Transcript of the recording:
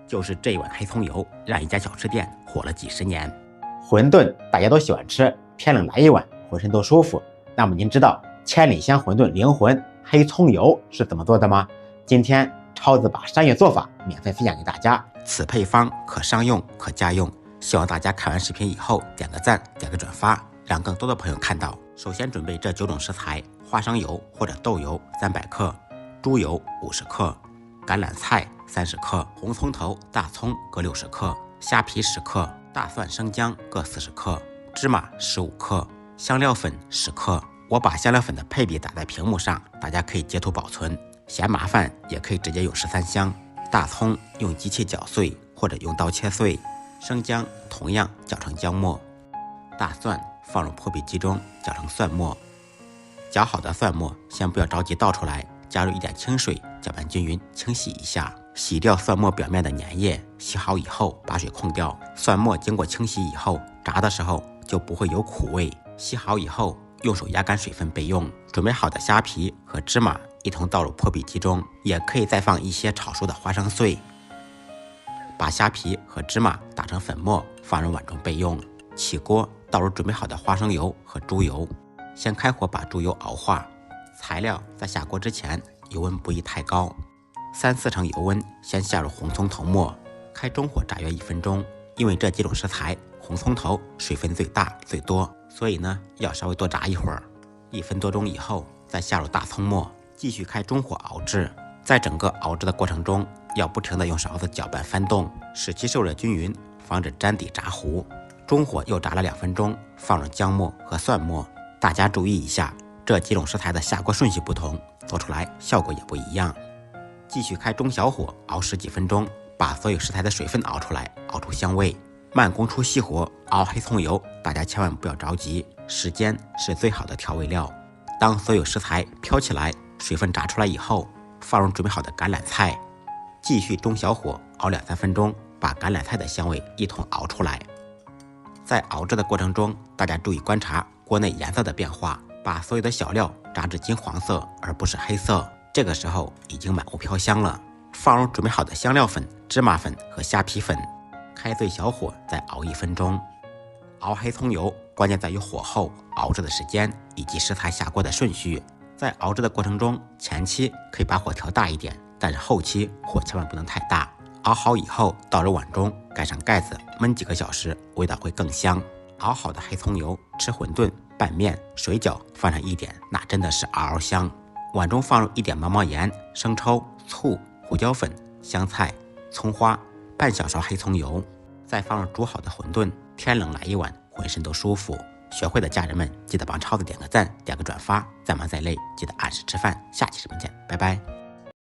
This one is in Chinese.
就是这一碗黑葱油，让一家小吃店火了几10年。馄饨大家都喜欢吃，天冷来一碗，浑身都舒服。那么您知道千里香馄饨灵魂黑葱油是怎么做的吗？今天超子把商业做法免费分享给大家，此配方可商用可家用，希望大家看完视频以后点个赞，点个转发，让更多的朋友看到。首先准备这9种食材：花生油或者豆油300克，猪油50克，橄榄菜30克，红葱头、大葱各60克，虾皮10克，大蒜、生姜各40克，芝麻15克，香料粉10克。我把香料粉的配比打在屏幕上，大家可以截图保存。嫌麻烦也可以直接用13香。大葱用机器搅碎或者用刀切碎，生姜同样搅成姜末，大蒜放入破壁机中搅成蒜末。搅好的蒜末先不要着急倒出来，加入一点清水，搅拌均匀，清洗一下，洗掉蒜末表面的粘液。洗好以后把水控掉。蒜末经过清洗以后，炸的时候就不会有苦味。洗好以后用手压干水分备用。准备好的虾皮和芝麻一同倒入破壁机中，也可以再放一些炒熟的花生碎。把虾皮和芝麻打成粉末，放入碗中备用。起锅，倒入准备好的花生油和猪油，先开火把猪油熬化。材料在下锅之前，油温不宜太高，3-4成油温，先下入红葱头末，开中火炸约1分钟。因为这几种食材，红葱头水分最大最多，所以呢要稍微多炸一会儿。1分多钟以后，再下入大葱末，继续开中火熬制。在整个熬制的过程中，要不停地用勺子搅拌翻动，使其受热均匀，防止粘底炸糊。中火又炸了2分钟，放入姜末和蒜末。大家注意一下，这几种食材的下锅顺序不同，做出来效果也不一样。继续开中小火熬10几分钟，把所有食材的水分熬出来，熬出香味。慢工出细活熬黑葱油，大家千万不要着急，时间是最好的调味料。当所有食材飘起来，水分炸出来以后，放入准备好的橄榄菜，继续中小火熬2-3分钟，把橄榄菜的香味一同熬出来。在熬制的过程中，大家注意观察锅内颜色的变化，把所有的小料炸至金黄色而不是黑色，这个时候已经满屋飘香了。放入准备好的香料粉、芝麻粉和虾皮粉，开最小火再熬1分钟。熬黑葱油关键在于火候、熬制的时间以及食材下锅的顺序。在熬制的过程中，前期可以把火调大一点，但是后期火千万不能太大。熬好以后倒入碗中，盖上盖子焖几个小时，味道会更香。熬好的黑葱油吃馄饨、拌面、水饺放上一点，那真的是嗷嗷香。碗中放入一点毛毛盐、生抽、醋、胡椒粉、香菜、葱花，半小勺黑葱油，再放入煮好的馄饨。天冷来一碗，浑身都舒服。学会的家人们记得帮超子点个赞，点个转发。再忙再累，记得按时吃饭。下期视频见，拜拜。